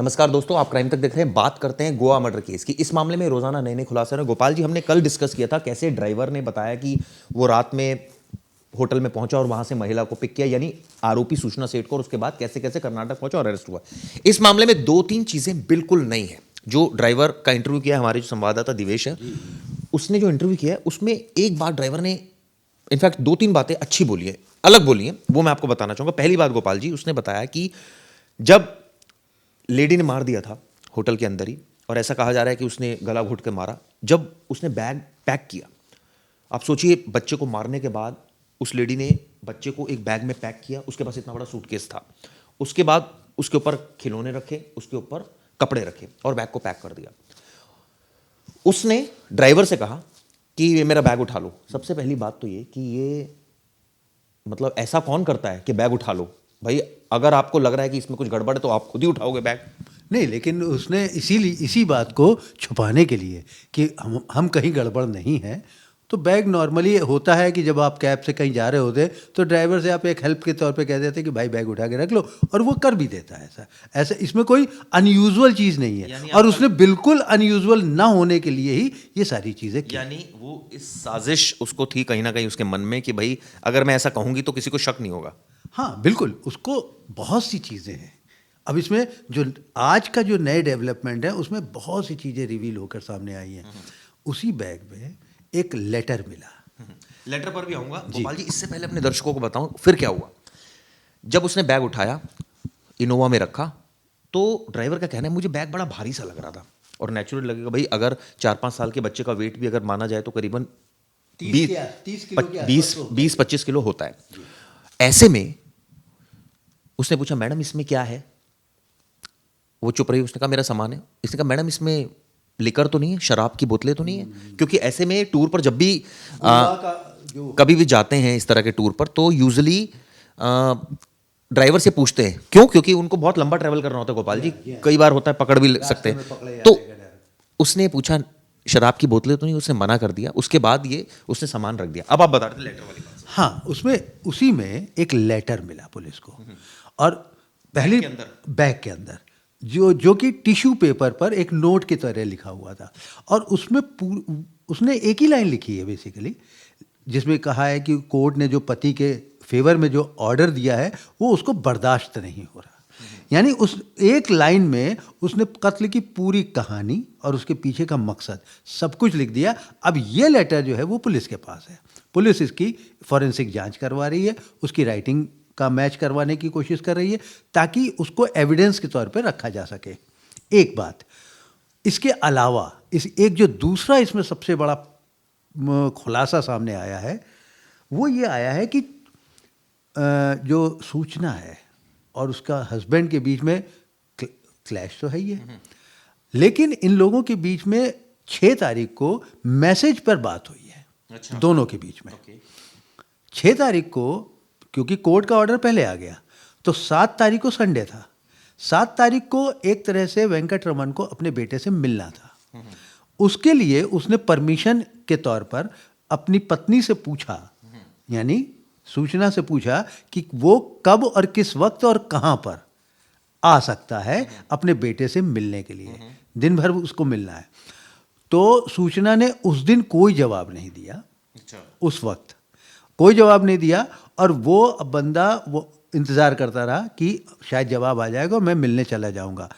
नमस्कार दोस्तों, आप क्राइम तक देख रहे हैं। बात करते हैं गोवा मर्डर केस की। इस मामले में रोजाना नए नए खुलासे हैं। गोपाल जी, हमने कल डिस्कस किया था कैसे ड्राइवर ने बताया कि वो रात में होटल में पहुंचा और वहां से महिला को पिक किया, यानी आरोपी सूचना सेठ को, और उसके बाद कैसे कैसे कर्नाटक पहुंचा और अरेस्ट हुआ। इस मामले में दो तीन चीजें बिल्कुल नई हैं। जो ड्राइवर का इंटरव्यू किया है, हमारे जो संवाददाता दिवेश है, उसने जो इंटरव्यू किया है उसमें एक बात ड्राइवर ने, इनफैक्ट दो तीन बातें अच्छी बोली है, अलग बोली है, वो मैं आपको बताना चाहूंगा। पहली बात गोपाल जी, उसने बताया कि जब लेडी ने मार दिया था होटल के अंदर ही, और ऐसा कहा जा रहा है कि उसने गला घोट के मारा। जब उसने बैग पैक किया, आप सोचिए, बच्चे को मारने के बाद उस लेडी ने बच्चे को एक बैग में पैक किया, उसके पास इतना बड़ा सूटकेस था, उसके बाद उसके ऊपर खिलौने रखे, उसके ऊपर कपड़े रखे और बैग को पैक कर दिया। उसने ड्राइवर से कहा कि ये मेरा बैग उठा लो। सबसे पहली बात तो ये कि ये मतलब ऐसा कौन करता है कि बैग उठा लो? भाई, अगर आपको लग रहा है कि इसमें कुछ गड़बड़ है तो आप खुद ही उठाओगे बैग। नहीं, लेकिन उसने इसी बात को छुपाने के लिए कि हम कहीं गड़बड़ नहीं है, तो बैग नॉर्मली होता है कि जब आप कैब से कहीं जा रहे होते तो ड्राइवर से आप एक हेल्प के तौर पे कह देते कि भाई बैग उठा के रख लो, और वो कर भी देता है। ऐसा ऐसा इसमें कोई अनयूजुअल चीज़ नहीं है, और उसने बिल्कुल अनयूजुअल ना होने के लिए ही ये सारी चीज़ें की। यानी वो इस साजिश उसको थी कहीं ना कहीं उसके मन में कि भाई अगर मैं ऐसा कहूंगी तो किसी को शक नहीं होगा। हाँ बिल्कुल, उसको बहुत सी चीज़ें हैं। अब इसमें जो आज का जो नए डेवलपमेंट है उसमें बहुत सी चीज़ें रिवील होकर सामने आई हैं। उसी बैग में एक लेटर मिला। लेटर पर भी आऊंगा गोपाल जी। इससे पहले अपने दर्शकों को बताऊं फिर क्या हुआ। जब उसने बैग उठाया, इनोवा में रखा, तो ड्राइवर का कहना है मुझे बैग बड़ा भारी सा लग रहा था, और नेचुरल लगेगा भाई, अगर 4-5 साल के बच्चे का वेट भी अगर माना जाए तो करीबन 20-25 किलो होता है। ऐसे में उसने पूछा मैडम इसमें क्या है? वो चुप रही। उसने कहा मेरा सामान है। इसने कहा मैडम इसमें लिकर तो नहीं है, शराब की बोतलें तो नहीं है? क्योंकि ऐसे में टूर पर जब भी कभी भी जाते हैं इस तरह के टूर पर, तो यूजुअली ड्राइवर से पूछते हैं। क्यों? क्योंकि उनको बहुत लंबा ट्रैवल करना होता है गोपाल जी, कई बार होता है पकड़ भी सकते हैं। तो उसने पूछा शराब की बोतलें तो नहीं, उसने मना कर दिया। उसके बाद ये उसने सामान रख दिया। अब आप बता रहे थे लेटर वाली बात। हाँ, उसमें उसी में एक लेटर मिला पुलिस को, और पहले बैग के अंदर जो कि टिश्यू पेपर पर एक नोट की तरह लिखा हुआ था, और उसमें उसने एक ही लाइन लिखी है बेसिकली, जिसमें कहा है कि कोर्ट ने जो पति के फेवर में जो ऑर्डर दिया है वो उसको बर्दाश्त नहीं हो रहा। यानी उस एक लाइन में उसने कत्ल की पूरी कहानी और उसके पीछे का मकसद सब कुछ लिख दिया। अब ये लेटर जो है वो पुलिस के पास है। पुलिस इसकी फॉरेंसिक जांच करवा रही है, उसकी राइटिंग का मैच करवाने की कोशिश कर रही है ताकि उसको एविडेंस के तौर पे रखा जा सके। एक बात, इसके अलावा एक जो दूसरा इसमें सबसे बड़ा खुलासा सामने आया है वो ये आया है कि जो सूचना है और उसका हस्बैंड के बीच में क्लैश तो है ही है, लेकिन इन लोगों के बीच में 6 तारीख को मैसेज पर बात हुई है। अच्छा। दोनों के बीच में 6 तारीख को, क्योंकि कोर्ट का ऑर्डर पहले आ गया, तो 7 तारीख को संडे था। 7 तारीख को एक तरह से वेंकट रमन को अपने बेटे से मिलना था। उसके लिए उसने परमिशन के तौर पर अपनी पत्नी से पूछा, यानी सूचना से पूछा कि वो कब और किस वक्त और कहाँ पर आ सकता है अपने बेटे से मिलने के लिए। दिन भर उसको मिलना है। तो सूचना ने उस दिन कोई जवाब नहीं दिया। उस वक्त कोई जवाब नहीं दिया, और वो बंदा वो इंतज़ार करता रहा कि शायद जवाब आ जाएगा, मैं मिलने चला जाऊंगा।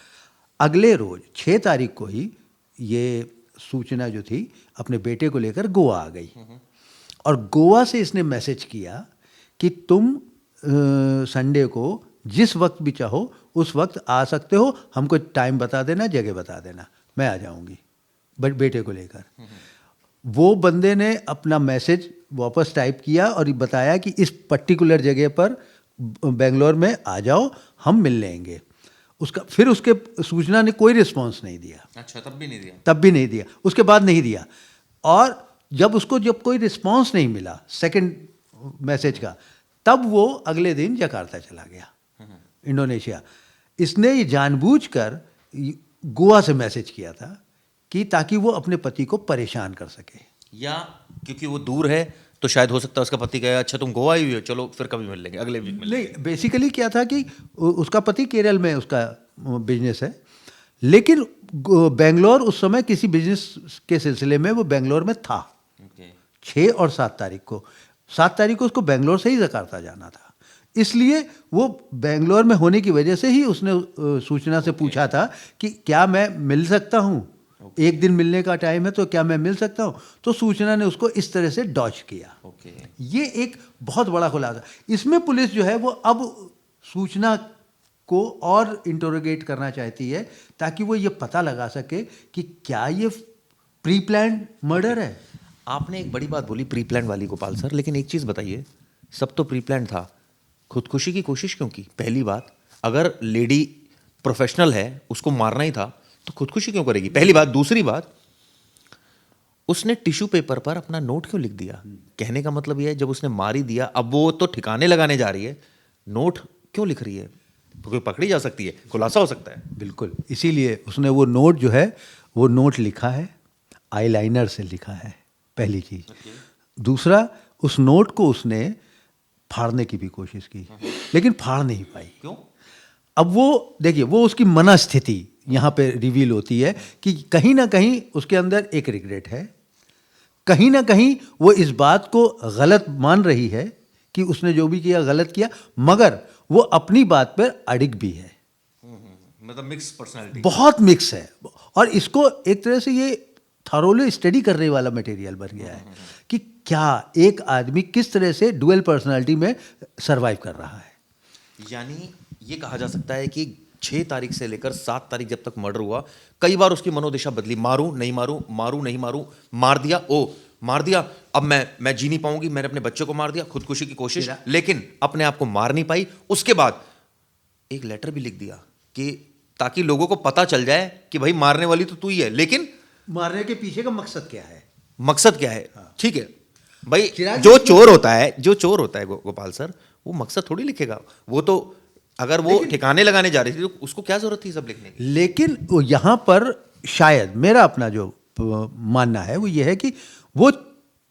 अगले रोज 6 तारीख को ही ये सूचना जो थी अपने बेटे को लेकर गोवा आ गई, और गोवा से इसने मैसेज किया कि तुम संडे को जिस वक्त भी चाहो उस वक्त आ सकते हो, हमको टाइम बता देना, जगह बता देना, मैं आ जाऊंगी बेटे को लेकर। वो बंदे ने अपना मैसेज वापस टाइप किया और बताया कि इस पर्टिकुलर जगह पर बेंगलोर में आ जाओ, हम मिल लेंगे। फिर उसके सूचना ने कोई रिस्पांस नहीं दिया। अच्छा, तब भी नहीं दिया। उसके बाद नहीं दिया। और जब कोई रिस्पांस नहीं मिला सेकंड मैसेज का, तब वो अगले दिन जकार्ता चला गया, इंडोनेशिया। इसने ये जानबूझकर गोवा से मैसेज किया था कि ताकि वो अपने पति को परेशान कर सके, या क्योंकि वो दूर है तो शायद हो सकता है उसका पति कहे अच्छा तुम गोवा ही हो, चलो फिर कभी मिल लेंगे, अगले वीक मिल लेंगे। नहीं, बेसिकली क्या था कि उसका पति केरल में उसका बिजनेस है, लेकिन बेंगलोर उस समय किसी बिजनेस के सिलसिले में वो बेंगलोर में था। 6 और 7 तारीख को, 7 तारीख को उसको बेंगलोर से ही जकार्ता जाना था, इसलिए वो बेंगलोर में होने की वजह से ही उसने सूचना से पूछा था कि क्या मैं मिल सकता हूँ, एक दिन मिलने का टाइम है तो क्या मैं मिल सकता हूँ। तो सूचना ने उसको इस तरह से डॉच किया। ये एक बहुत बड़ा खुलासा। इसमें पुलिस जो है वो अब सूचना को और इंटरोगेट करना चाहती है ताकि वो ये पता लगा सके कि क्या ये प्री प्लान्ड मर्डर है। आपने एक बड़ी बात बोली प्री प्लान वाली गोपाल सर, लेकिन एक चीज़ बताइए, सब तो प्री प्लान था, खुदकुशी की कोशिश क्यों की? पहली बात, अगर लेडी प्रोफेशनल है, उसको मारना ही था तो खुदकुशी क्यों करेगी? पहली बात। दूसरी बात, उसने टिश्यू पेपर पर अपना नोट क्यों लिख दिया? कहने का मतलब यह है जब उसने मार ही दिया, अब वो तो ठिकाने लगाने जा रही है, नोट क्यों लिख रही है? तो कोई पकड़ी जा सकती है, खुलासा हो सकता है। बिल्कुल, इसीलिए उसने वो नोट जो है वो नोट लिखा है, आईलाइनर से लिखा है, पहली चीज। दूसरा, उस नोट को उसने फाड़ने की भी कोशिश की, लेकिन फाड़ नहीं पाई। क्यों? अब वो देखिए, वो उसकी मनस्थिति यहाँ पे रिवील होती है कि कहीं ना कहीं उसके अंदर एक रिग्रेट है, कहीं ना कहीं वो इस बात को गलत मान रही है कि उसने जो भी किया गलत किया, मगर वो अपनी बात पर अडिग भी है। मतलब मिक्स पर्सनालिटी, बहुत मिक्स है, और इसको एक तरह से ये थरोली स्टडी करने वाला मटेरियल बन गया है कि क्या एक आदमी किस तरह से डुअल पर्सनालिटी में सरवाइव कर रहा है। यानी ये कहा जा सकता है कि 6 तारीख से लेकर 7 तारीख जब तक मर्डर हुआ, कई बार उसकी मनोदशा बदली, मारूं नहीं मारूं, मारूं नहीं मारूं, मार दिया, ओ मार दिया, अब मैं जी नहीं पाऊंगी, मैंने अपने बच्चे को मार दिया, खुदकुशी की कोशिश, लेकिन अपने आप को मार नहीं पाई। उसके बाद एक लेटर भी लिख दिया कि ताकि लोगों को पता चल जाए कि भाई मारने वाली तो तू ही है, लेकिन मारने के पीछे का मकसद क्या है? मकसद क्या है? हाँ। ठीक है भाई, चिराग जो जी- चोर होता है, जो चोर होता है गोपाल सर, वो मकसद थोड़ी लिखेगा। वो तो अगर वो ठिकाने लगाने जा रही थी तो उसको क्या जरूरत थी सब लिखने की? लेकिन वो यहाँ पर शायद मेरा अपना जो मानना है वो ये है कि वो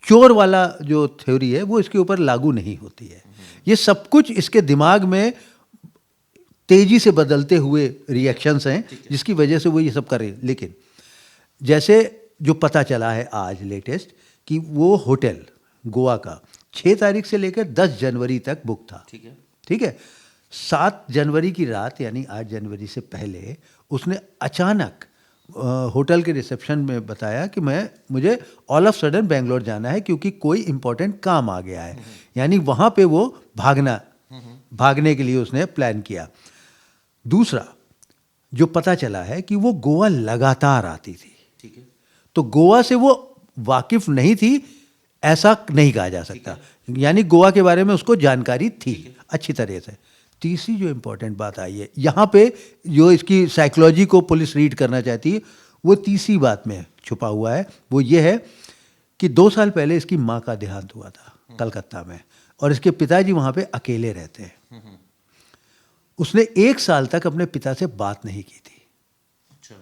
चोर वाला जो थ्योरी है वो इसके ऊपर लागू नहीं होती है। ये सब कुछ इसके दिमाग में तेजी से बदलते हुए रिएक्शंस हैं जिसकी वजह से वो ये सब कर रही है। लेकिन जैसे जो पता चला है आज लेटेस्ट कि वो होटल गोवा का 6 तारीख से लेकर 10 जनवरी तक बुक था। ठीक है। 7 जनवरी की रात यानी 8 जनवरी से पहले उसने अचानक होटल के रिसेप्शन में बताया कि मुझे ऑल ऑफ सडन बेंगलोर जाना है क्योंकि कोई इम्पोर्टेंट काम आ गया है। यानी वहाँ पे वो भागने के लिए उसने प्लान किया। दूसरा जो पता चला है कि वो गोवा लगातार आती थी। ठीक है। तो गोवा से वो वाकिफ नहीं थी ऐसा नहीं कहा जा सकता, यानी गोवा के बारे में उसको जानकारी थी अच्छी तरह से। तीसरी जो इम्पोर्टेंट बात आई है यहाँ पे, जो इसकी साइकोलॉजी को पुलिस रीड करना चाहती है, वो तीसरी बात में छुपा हुआ है। वो ये है कि 2 साल पहले इसकी माँ का देहांत हुआ था कलकत्ता में, और इसके पिताजी वहाँ पे अकेले रहते हैं। उसने 1 साल तक अपने पिता से बात नहीं की थी। अच्छा।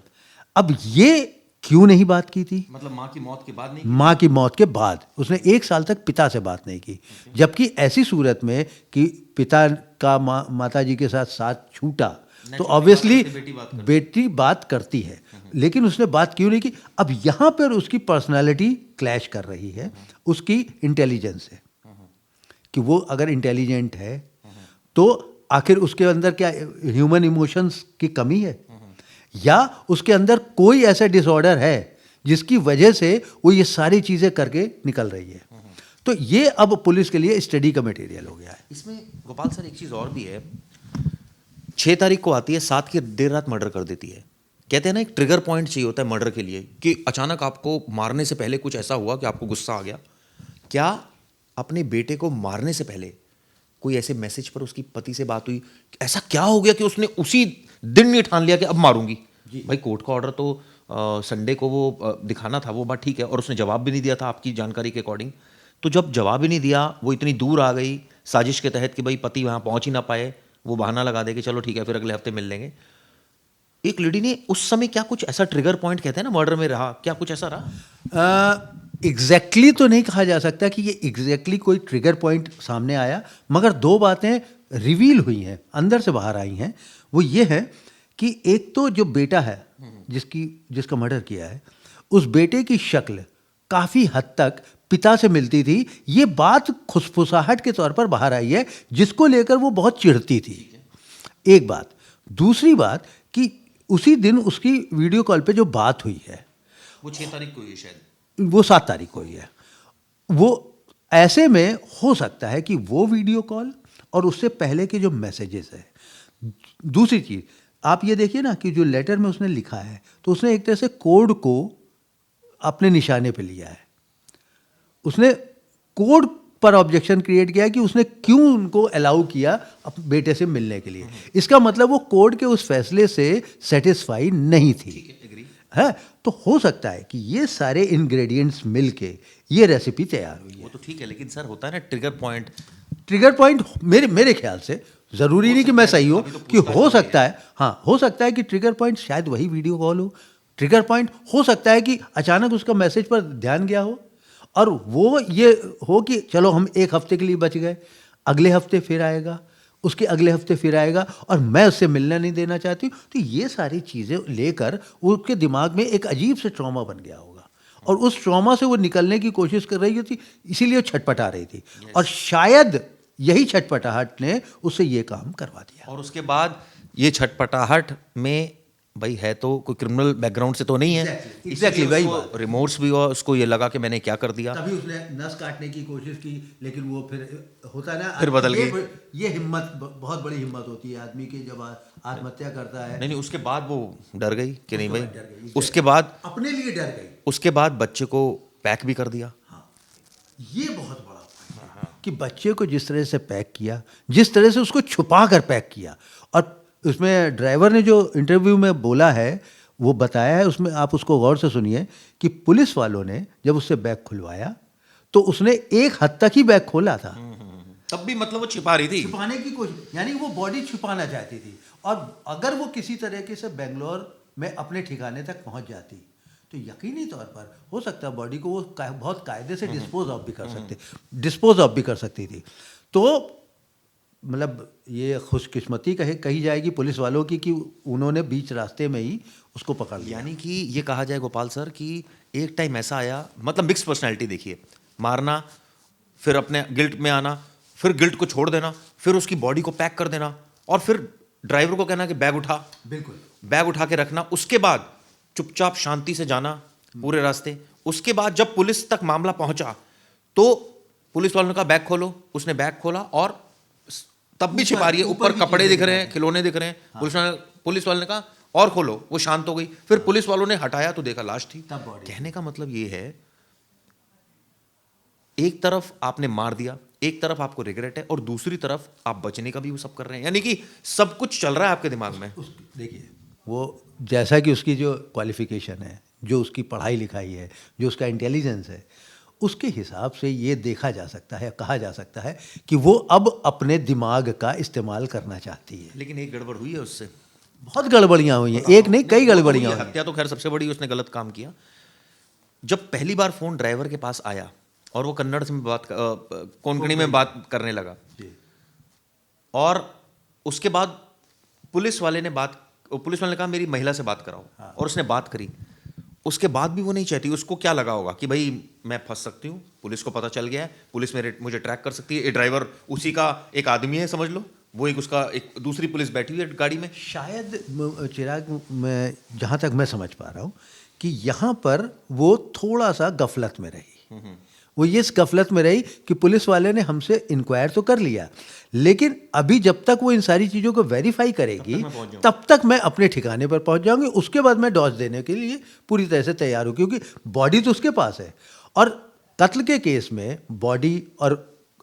अब ये क्यों नहीं बात की थी? मतलब माँ की मौत के बाद नहीं? माँ की मौत के बाद उसने 1 साल तक पिता से बात नहीं की, जबकि ऐसी सूरत में कि पिता का माता जी के साथ छूटा तो ऑब्वियसली बेटी बात करती है, लेकिन उसने बात क्यों नहीं की? अब यहाँ पर उसकी पर्सनालिटी क्लैश कर रही है उसकी इंटेलिजेंस से, कि वो अगर इंटेलिजेंट है तो आखिर उसके अंदर क्या ह्यूमन इमोशंस की कमी है, या उसके अंदर कोई ऐसा डिसऑर्डर है जिसकी वजह से वो ये सारी चीज़ें करके निकल रही है। तो ये अब पुलिस के लिए स्टडी का मटेरियल हो गया है। इसमें गोपाल सर एक चीज़ और भी है, 6 तारीख को आती है, 7 की देर रात मर्डर कर देती है। कहते हैं ना एक ट्रिगर पॉइंट चाहिए होता है मर्डर के लिए, कि अचानक आपको मारने से पहले कुछ ऐसा हुआ कि आपको गुस्सा आ गया। क्या अपने बेटे को मारने से पहले कोई ऐसे मैसेज पर उसकी पति से बात हुई? ऐसा क्या हो गया कि उसने उसी दिन नहीं ठान लिया कि अब मारूंगी? भाई कोर्ट का ऑर्डर तो संडे को वो दिखाना था, वो बात ठीक है, और उसने जवाब भी नहीं दिया था आपकी जानकारी के अकॉर्डिंग। तो जब जवाब ही नहीं दिया, वो इतनी दूर आ गई साजिश के तहत कि भाई पति वहाँ पहुँच ही ना पाए, वो बहाना लगा दे कि चलो ठीक है फिर अगले हफ्ते मिल लेंगे। एक लेडी ने उस समय क्या कुछ ऐसा ट्रिगर पॉइंट कहते हैं ना मर्डर में रहा, क्या कुछ ऐसा रहा? एग्जैक्टली तो नहीं कहा जा सकता कि ये एग्जैक्टली कोई ट्रिगर पॉइंट सामने आया, मगर 2 बातें रिवील हुई हैं, अंदर से बाहर आई हैं। वो ये है कि एक तो जो बेटा है जिसका मर्डर किया है, उस बेटे की शक्ल काफ़ी हद तक पिता से मिलती थी। ये बात खुसफुसाहट के तौर पर बाहर आई है, जिसको लेकर वो बहुत चिढ़ती थी। एक बात। दूसरी बात कि उसी दिन उसकी वीडियो कॉल पे जो बात हुई है, वो 6 तारीख को हुई है शायद, वो 7 तारीख को हुई है। वो ऐसे में हो सकता है कि वो वीडियो कॉल और उससे पहले के जो मैसेजेस है। दूसरी चीज़, आप ये देखिए ना कि जो लेटर में उसने लिखा है, तो उसने एक तरह से कोड को अपने निशाने पे लिया है। उसने कोड पर ऑब्जेक्शन क्रिएट किया कि उसने क्यों उनको अलाउ किया अपने बेटे से मिलने के लिए। इसका मतलब वो कोड के उस फैसले से सेटिस्फाई नहीं थी, है। तो हो सकता है कि ये सारे इंग्रेडिएंट्स मिलके ये रेसिपी तैयार हुई है। वो तो ठीक है, लेकिन सर होता है ना ट्रिगर पॉइंट मेरे ख्याल से ज़रूरी नहीं कि मैं सही हूँ, कि हो सकता है, हाँ, हो सकता है कि ट्रिगर पॉइंट शायद वही वीडियो कॉल हो। ट्रिगर पॉइंट हो सकता है कि अचानक उसका मैसेज पर ध्यान गया हो, और वो ये हो कि चलो हम एक हफ्ते के लिए बच गए, अगले हफ्ते फिर आएगा, उसके अगले हफ्ते फिर आएगा, और मैं उससे मिलना नहीं देना चाहती हूँ। तो ये सारी चीज़ें लेकर उसके दिमाग में एक अजीब से ट्रॉमा बन गया होगा, और उस ट्रॉमा से वो निकलने की कोशिश कर रही थी, इसीलिए वो छटपटा रही थी। और शायद यही छटपटाहट ने उससे ये काम करवा दिया। और उसके बाद ये छटपटाहट में भाई है तो कोई क्रिमिनल बैकग्राउंड से तो नहीं है। Exactly, वही बात। रिमोर्स भी हुआ उसको, ये लगा कि मैंने क्या कर दिया। तभी उसने नस काटने की कोशिश की, लेकिन वो फिर होता है ना, फिर बदल गई। ये हिम्मत बहुत बड़ी हिम्मत होती है आदमी की जब आत्महत्या करता है। नहीं, उसके बाद वो डर गई कि नहीं भाई, डर गई। उसके बाद अपने लिए डर गई। उसके बाद बच्चे को पैक भी कर दिया। हाँ, ये बहुत बड़ा point है कि बच्चे को जिस तरह से पैक किया, जिस तरह से उसको छुपा कर पैक किया। और उसमें ड्राइवर ने जो इंटरव्यू में बोला है, वो बताया है उसमें, आप उसको गौर से सुनिए, कि पुलिस वालों ने जब उससे बैग खुलवाया तो उसने एक हद तक ही बैग खोला था। तब भी मतलब वो छिपा रही थी, छुपाने की कोशिश, यानी वो बॉडी छुपाना चाहती थी। और अगर वो किसी तरीके से बेंगलोर में अपने ठिकाने तक पहुंच जाती, तो यकीनी तौर पर हो सकता है बॉडी को वो बहुत कायदे से डिस्पोज ऑफ भी कर सकती थी। तो मतलब ये खुशकिस्मती कही जाएगी पुलिस वालों की कि उन्होंने बीच रास्ते में ही उसको पकड़ लिया। यानी कि ये कहा जाए गोपाल सर कि एक टाइम ऐसा आया, मतलब मिक्स पर्सनैलिटी देखिए, मारना, फिर अपने गिल्ट में आना, फिर गिल्ट को छोड़ देना, फिर उसकी बॉडी को पैक कर देना, और फिर ड्राइवर को कहना कि बैग उठा, बिल्कुल बैग उठा के रखना, उसके बाद चुपचाप शांति से जाना पूरे रास्ते। उसके बाद जब पुलिस तक मामला पहुंचा तो पुलिस वालों ने कहा बैग खोलो, उसने बैग खोला, और तब भी छिपा रही है, ऊपर कपड़े दिख रहे हैं, खिलौने दिख रहे हैं। हाँ। पुलिस वाले ने कहा और खोलो, वो शांत हो गई। फिर पुलिस वालों ने हटाया तो देखा लाश थी। कहने का मतलब ये है, एक तरफ आपने मार दिया, एक तरफ आपको रिग्रेट है, और दूसरी तरफ आप बचने का भी वो सब कर रहे हैं। यानी कि सब कुछ चल रहा है आपके दिमाग में। देखिए, वो जैसा कि उसकी जो क्वालिफिकेशन है, जो उसकी पढ़ाई लिखाई है, जो उसका इंटेलिजेंस है, उसके हिसाब से ये देखा जा सकता है, कहा जा सकता है कि वो अब अपने दिमाग का इस्तेमाल करना चाहती है। लेकिन एक गड़बड़ हुई है उससे, बहुत गड़बड़ियाँ हुई हैं, एक नहीं कई गड़बड़ियाँ हुई हैं। हत्या तो खैर सबसे बड़ी, उसने गलत काम किया। जब पहली बार फोन ड्राइवर के पास आया और वो कन्नड़ से कोंकणी में बात करने लगा, और उसके बाद पुलिस वाले ने कहा मेरी महिला से बात कराओ। हाँ। और उसने बात करी, उसके बाद भी वो नहीं चाहती। उसको क्या लगा होगा कि भाई मैं फंस सकती हूँ, पुलिस को पता चल गया है, पुलिस मुझे ट्रैक कर सकती है, ये ड्राइवर उसी का एक आदमी है समझ लो, वो एक उसका एक दूसरी पुलिस बैठी हुई है गाड़ी में। शायद चिराग, मैं जहाँ तक मैं समझ पा रहा हूँ कि यहाँ पर वो थोड़ा सा गफलत में रही। वो ये इस गफलत में रही कि पुलिस वाले ने हमसे इंक्वायर तो कर लिया, लेकिन अभी जब तक वो इन सारी चीज़ों को वेरीफाई करेगी तब तक मैं अपने ठिकाने पर पहुंच जाऊंगी। उसके बाद मैं डॉज देने के लिए पूरी तरह से तैयार हूँ, क्योंकि बॉडी तो उसके पास है। और कत्ल के केस में बॉडी और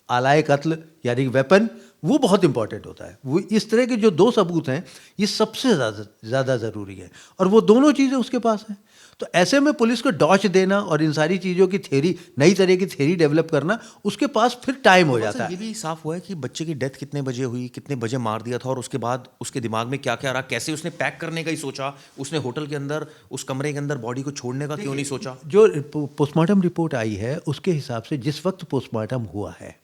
आलाए कत्ल यानी वेपन वो बहुत इंपॉर्टेंट होता है। वो इस तरह के जो दो सबूत हैं ये सबसे ज़्यादा ज़रूरी है, और वो दोनों चीज़ें उसके पास हैं। तो ऐसे में पुलिस को डॉच देना और इन सारी चीज़ों की थ्योरी, नई तरह की थ्योरी डेवलप करना, उसके पास फिर टाइम हो जाता है। ये भी साफ हुआ है कि बच्चे की डेथ कितने बजे हुई, कितने बजे मार दिया था, और उसके बाद उसके दिमाग में क्या क्या रहा, कैसे उसने पैक करने का ही सोचा, उसने होटल के अंदर उस कमरे के अंदर बॉडी को छोड़ने का क्यों नहीं सोचा। जो पोस्टमार्टम रिपोर्ट आई है उसके हिसाब से जिस वक्त पोस्टमार्टम हुआ है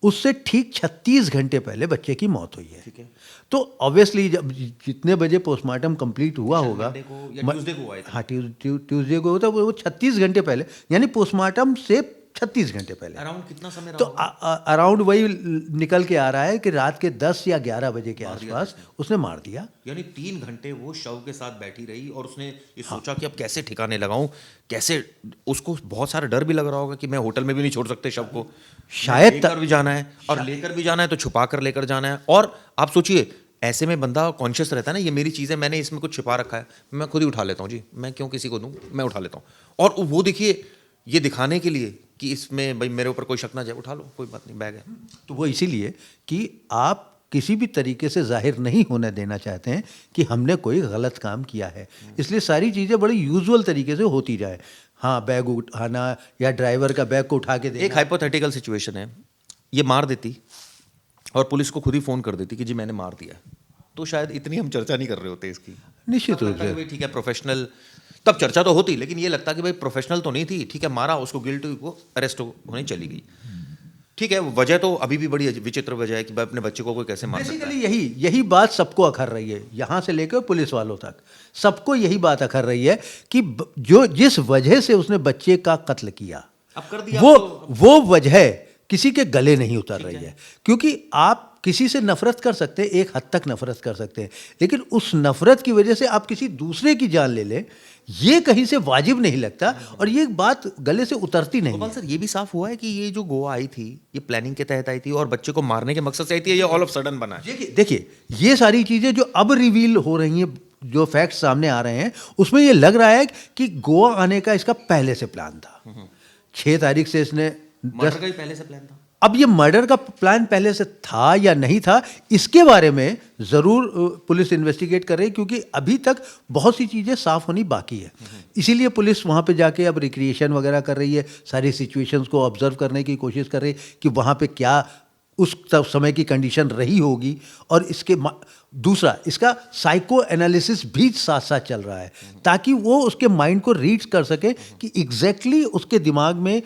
उससे ठीक 36 घंटे पहले बच्चे की मौत हुई है। तो ऑब्वियसली जब जितने बजे पोस्टमार्टम कंप्लीट हुआ होगा, मंडे को या ट्यूसडे को हुआ है। हाँ ट्यूसडे को होता, वो 36 घंटे पहले, यानी पोस्टमार्टम से 36 घंटे पहले। अराउंड कितना समय तो रहा होगा? अराउंड वही निकल के आ रहा है कि रात के 10 या 11 बजे के आसपास उसने मार दिया। यानी 3 घंटे वो शव के साथ बैठी रही और उसने ये सोचा कि अब कैसे ठिकाने लगाऊं, कैसे। उसको बहुत सारा डर भी लग रहा होगा कि मैं होटल में भी नहीं छोड़ सकते शव को, शायद लेकर भी जाना है, और लेकर भी जाना है तो छुपा कर लेकर जाना है। और आप सोचिए, ऐसे में बंदा कॉन्शियस रहता है ना, ये मेरी चीज़ है, मैंने इसमें कुछ छिपा रखा है, मैं खुद ही उठा लेता हूँ जी, मैं क्यों किसी को दूँ, मैं उठा लेता हूँ। और वो देखिए, ये दिखाने के लिए कि इसमें भाई मेरे ऊपर कोई शक ना जाए, उठा लो, कोई बात नहीं, बैग है। तो वो इसीलिए कि आप किसी भी तरीके से जाहिर नहीं होने देना चाहते हैं कि हमने कोई गलत काम किया है, इसलिए सारी चीज़ें बड़ी यूजुअल तरीके से होती जाए। हाँ, बैग उठाना या ड्राइवर का बैग को उठा के देना। एक हाइपोथेटिकल सिचुएशन है, ये मार देती और पुलिस को खुद ही फ़ोन कर देती कि जी मैंने मार दिया, तो शायद इतनी हम चर्चा नहीं कर रहे होते इसकी। निश्चित रूप से भाई ठीक है, प्रोफेशनल, तब चर्चा तो होती, लेकिन ये लगता कि भाई प्रोफेशनल तो नहीं थी, ठीक है, मारा उसको, गिल्ट हुई, वो अरेस्ट होने चली गई। ठीक है, वजह तो अभी भी बड़ी विचित्र वजह है कि भाई अपने बच्चे को कोई कैसे मार सकता है। बेसिकली यही बात सबको अखर रही है, यहाँ से लेकर पुलिस वालों तक सबको यही बात अखर रही है कि जो जिस वजह से उसने बच्चे का कत्ल किया, अब कर दिया वो वजह किसी के गले नहीं उतर रही है। क्योंकि आप किसी से नफरत कर सकते हैं, एक हद तक नफरत कर सकते हैं, लेकिन उस नफरत की वजह से आप किसी दूसरे की जान ले लें, ये कहीं से वाजिब नहीं लगता, और ये बात गले से उतरती नहीं गोपाल है। सर, ये भी साफ हुआ है कि ये जो गोवा आई थी, ये प्लानिंग के तहत आई थी और बच्चे को मारने के मकसद से आई थी, ये ऑल ऑफ सडन बना है? देखिए, ये सारी चीज़ें जो अब रिवील हो रही हैं, जो फैक्ट्स सामने आ रहे हैं, उसमें ये लग रहा है कि गोवा आने का इसका पहले से प्लान था। 6 तारीख से इसने मर्डर का भी पहले से प्लान था। अब ये मर्डर का प्लान पहले से था या नहीं था, इसके बारे में ज़रूर पुलिस इन्वेस्टिगेट कर रही है, क्योंकि अभी तक बहुत सी चीज़ें साफ होनी बाकी है। इसीलिए पुलिस वहाँ पे जाके अब रिक्रिएशन वगैरह कर रही है, सारी सिचुएशंस को ऑब्जर्व करने की कोशिश कर रही है कि वहाँ पे क्या उस समय की कंडीशन रही होगी। और इसके दूसरा, इसका साइको एनालिसिस भी साथ साथ चल रहा है, ताकि वो उसके माइंड को रीड कर सके कि एग्जैक्टली उसके दिमाग में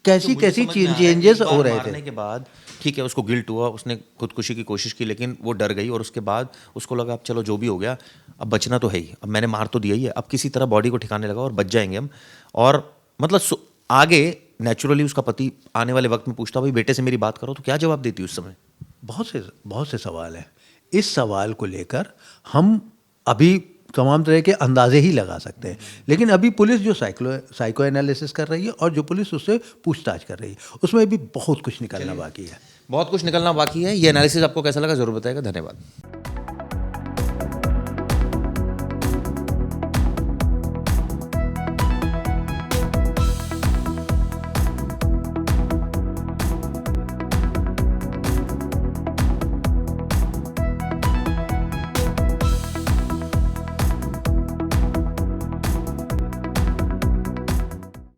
कैसी चेंजेस हो रहे थे। मारने के बाद ठीक है, उसको गिल्ट हुआ, उसने खुदकुशी की कोशिश की, लेकिन वो डर गई और उसके बाद उसको लगा अब चलो जो भी हो गया, अब बचना तो है ही, अब मैंने मार तो दिया ही है, अब किसी तरह बॉडी को ठिकाने लगा और बच जाएंगे हम। और मतलब आगे नेचुरली उसका पति आने वाले वक्त में पूछता, भाई बेटे से मेरी बात करो, तो क्या जवाब देती उस समय? बहुत से सवाल हैं। इस सवाल को लेकर हम अभी तमाम तरह के अंदाजे ही लगा सकते हैं, लेकिन अभी पुलिस जो साइको एनालिसिस कर रही है और जो पुलिस उससे पूछताछ कर रही है, उसमें भी बहुत कुछ निकलना बाकी है। बहुत कुछ निकलना बाकी है। ये एनालिसिस आपको कैसा लगा, जरूर बताएगा। धन्यवाद।